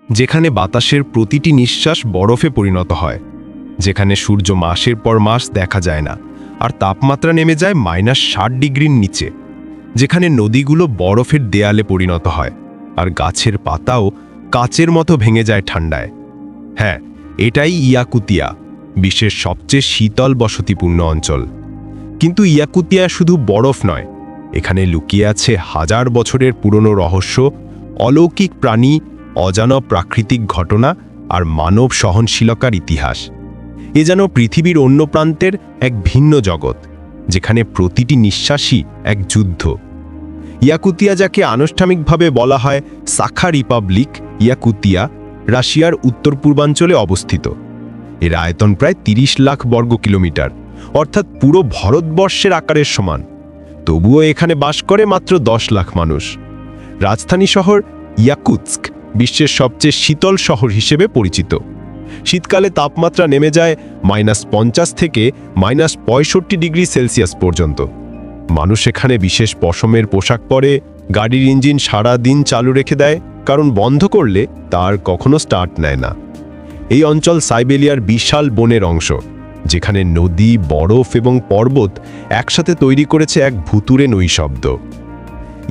যেখানে বাতাসের প্রতিটি নিঃশ্বাস বরফে পরিণত হয়, যেখানে সূর্য মাসের পর মাস দেখা যায় না আর তাপমাত্রা নেমে যায় -60 ডিগ্রির নিচে, যেখানে নদীগুলো বরফের দেয়ালে পরিণত হয় আর গাছের পাতাও কাচের মতো ভেঙে যায় ঠান্ডায়। হ্যাঁ, এটাই ইয়াকুতিয়া, বিশ্বের সবচেয়ে শীতল বসতিপূর্ণ অঞ্চল। কিন্তু ইয়াকুতিয়া শুধু বরফ নয়, এখানে লুকিয়ে আছে হাজার বছরের পুরনো রহস্য, অলৌকিক প্রাণী, অজানা প্রাকৃতিক ঘটনা আর মানব সহনশীলতার ইতিহাস। এ যেন পৃথিবীর অন্য প্রান্তের এক ভিন্ন জগৎ, যেখানে প্রতিটি নিঃশ্বাসই এক যুদ্ধ। ইয়াকুতিয়া, যাকে আনুষ্ঠানিকভাবে বলা হয় সাখা রিপাবলিক ইয়াকুতিয়া, রাশিয়ার উত্তর পূর্বাঞ্চলে অবস্থিত। এর আয়তন প্রায় 30 লাখ বর্গ কিলোমিটার, অর্থাৎ পুরো ভারতবর্ষের আকারের সমান। তবুও এখানে বাস করে মাত্র 10 লাখ মানুষ। রাজধানী শহর ইয়াকুৎস্ক বিশ্বের সবচেয়ে শীতল শহর হিসেবে পরিচিত। শীতকালে তাপমাত্রা নেমে যায় -50 থেকে -65 ডিগ্রি সেলসিয়াস পর্যন্ত। মানুষ এখানে বিশেষ পশমের পোশাক পরে, গাড়ির ইঞ্জিন সারা দিন চালু রেখে দেয়, কারণ বন্ধ করলে তার কখনো স্টার্ট নেয় না। এই অঞ্চল সাইবেরিয়ার বিশাল বনের অংশ, যেখানে নদী, বরফ এবং পর্বত একসাথে তৈরি করেছে এক ভুতুড়ে নৈশব্দ।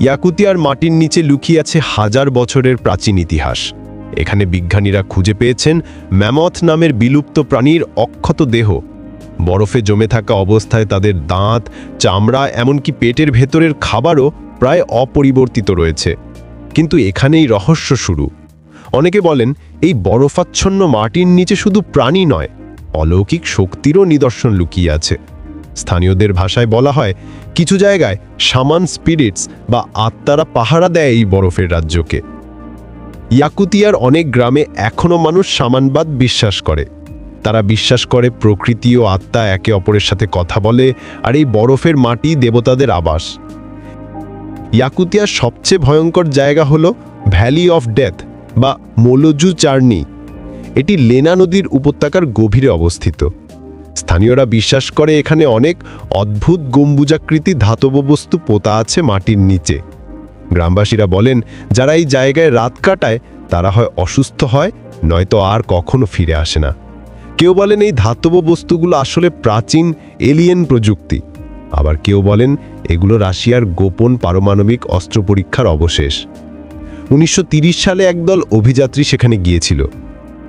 ইয়াকুতিয়ার মাটির নিচে লুকিয়ে আছে হাজার বছরের প্রাচীন ইতিহাস। এখানে বিজ্ঞানীরা খুঁজে পেয়েছেন ম্যামথ নামের বিলুপ্ত প্রাণীর অক্ষত দেহ। বরফে জমে থাকা অবস্থায় তাদের দাঁত, চামড়া, এমনকি পেটের ভেতরের খাবারও প্রায় অপরিবর্তিত রয়েছে। কিন্তু এখানেই রহস্য শুরু। অনেকে বলেন এই বরফাচ্ছন্ন মাটির নিচে শুধু প্রাণী নয়, অলৌকিক শক্তিরও নিদর্শন লুকিয়ে আছে। স্থানীয়দের ভাষায় বলা হয়, কিছু জায়গায় শামান স্পিরিটস বা আত্মারা পাহারা দেয় এই বরফের রাজ্যকে। ইয়াকুতিয়ার অনেক গ্রামে এখনও মানুষ শামানবাদ বিশ্বাস করে। তারা বিশ্বাস করে প্রকৃতি ও আত্মা একে অপরের সাথে কথা বলে, আর এই বরফের মাটি দেবতাদের আবাস। ইয়াকুতিয়ার সবচেয়ে ভয়ঙ্কর জায়গা হলো ভ্যালি অফ ডেথ বা মোলোজু চার্নি। এটি লেনা নদীর উপত্যকার গভীরে অবস্থিত। স্থানীয়রা বিশ্বাস করে এখানে অনেক অদ্ভুত গম্বুজাকৃতি ধাতব বস্তু পোতা আছে মাটির নিচে। গ্রামবাসীরা বলেন, যারা এই জায়গায় রাত কাটায় তারা হয় অসুস্থ হয়, নয়তো আর কখনো ফিরে আসে না। কেউ বলেন এই ধাতব বস্তুগুলো আসলে প্রাচীন এলিয়েন প্রযুক্তি, আবার কেউ বলেন এগুলো রাশিয়ার গোপন পারমাণবিক অস্ত্র পরীক্ষার অবশেষ। 1930 সালে একদল অভিযাত্রী সেখানে গিয়েছিল।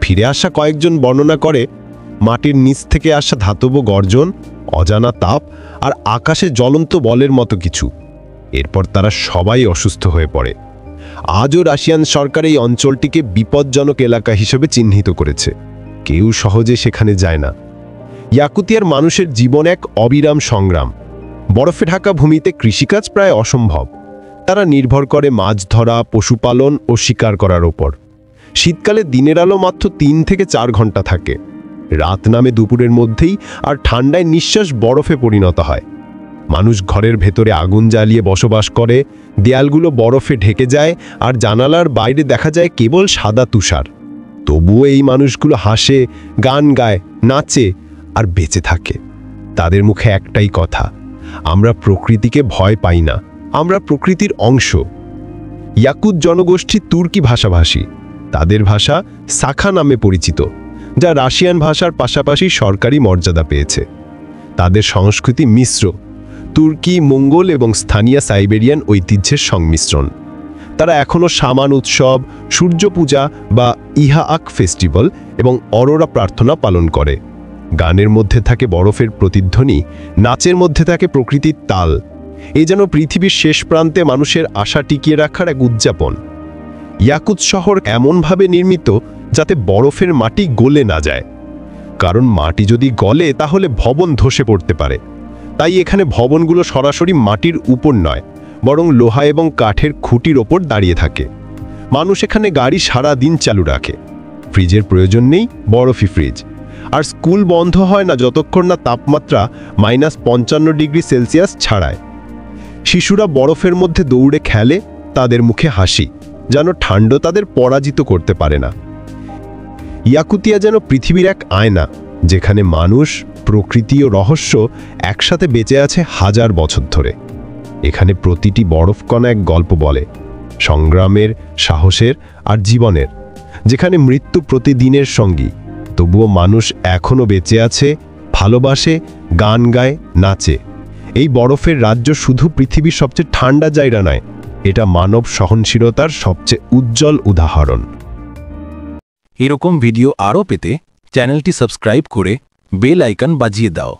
ফিরে আসা কয়েকজন বর্ণনা করে মাটির নিচ থেকে আসা ধাতব গর্জন, অজানা তাপ আর আকাশে জ্বলন্ত বলের মতো কিছু। এরপর তারা সবাই অসুস্থ হয়ে পড়ে। আজও রাশিয়ান সরকার এই অঞ্চলটিকে বিপজ্জনক এলাকা হিসেবে চিহ্নিত করেছে। কেউ সহজে সেখানে যায় না। ইয়াকুতিয়ার মানুষের জীবন এক অবিরাম সংগ্রাম। বরফে ঢাকা ভূমিতে কৃষিকাজ প্রায় অসম্ভব। তারা নির্ভর করে মাছ ধরা, পশুপালন ও শিকার করার ওপর। শীতকালে দিনের আলো মাত্র 3 থেকে 4 ঘন্টা থাকে। রাত নামে দুপুরের মধ্যেই, আর ঠান্ডায় নিঃশ্বাস বরফে পরিণত হয়। মানুষ ঘরের ভেতরে আগুন জ্বালিয়ে বসবাস করে, দেয়ালগুলো বরফে ঢেকে যায় আর জানালার বাইরে দেখা যায় কেবল সাদা তুষার। তবুও এই মানুষগুলো হাসে, গান গায়, নাচে আর বেঁচে থাকে। তাদের মুখে একটাই কথা, আমরা প্রকৃতিকে ভয় পাই না, আমরা প্রকৃতির অংশ। ইয়াকুত জনগোষ্ঠী তুর্কি ভাষাভাষী। তাদের ভাষা সাখা নামে পরিচিত, যা রাশিয়ান ভাষার পাশাপাশি সরকারি মর্যাদা পেয়েছে। তাদের সংস্কৃতি মিশ্র, তুর্কি, মঙ্গল এবং স্থানীয় সাইবেরিয়ান ঐতিহ্যের সংমিশ্রণ। তারা এখনও শামান উৎসব, সূর্য পূজা বা ইহাআক ফেস্টিভ্যাল এবং অরোরা প্রার্থনা পালন করে। গানের মধ্যে থাকে বরফের প্রতিধ্বনি, নাচের মধ্যে থাকে প্রকৃতির তাল। এ যেন পৃথিবীর শেষ প্রান্তে মানুষের আশা টিকিয়ে রাখার এক উদযাপন। ইয়াকুত শহর এমনভাবে নির্মিত যাতে বরফের মাটি গলে না যায়, কারণ মাটি যদি গলে তাহলে ভবন ধসে পড়তে পারে। তাই এখানে ভবনগুলো সরাসরি মাটির উপর নয়, বরং লোহা এবং কাঠের খুঁটির ওপর দাঁড়িয়ে থাকে। মানুষ এখানে গাড়ি সারা দিন চালু রাখে। ফ্রিজের প্রয়োজন নেই, বরফি ফ্রিজ। আর স্কুল বন্ধ হয় না যতক্ষণ না তাপমাত্রা -55 ডিগ্রি সেলসিয়াস ছাড়ায়। শিশুরা বরফের মধ্যে দৌড়ে খেলে, তাদের মুখে হাসি, যেন ঠান্ডা তাদের পরাজিত করতে পারে না। ইয়াকুতিয়া যেন পৃথিবীর এক আয়না, যেখানে মানুষ, প্রকৃতি ও রহস্য একসাথে বেঁচে আছে হাজার বছর ধরে। এখানে প্রতিটি বরফকণা এক গল্প বলে, সংগ্রামের, সাহসের আর জীবনের, যেখানে মৃত্যু প্রতিদিনের সঙ্গী, তবুও মানুষ এখনও বেঁচে আছে, ভালোবাসে, গান গায়, নাচে। এই বরফের রাজ্য শুধু পৃথিবীর সবচেয়ে ঠান্ডা জায়গা নয়, এটা মানব সহনশীলতার সবচেয়ে উজ্জ্বল উদাহরণ। এরকম ভিডিও আরও পেতে চ্যানেলটি সাবস্ক্রাইব করে বেল আইকন বাজিয়ে দাও।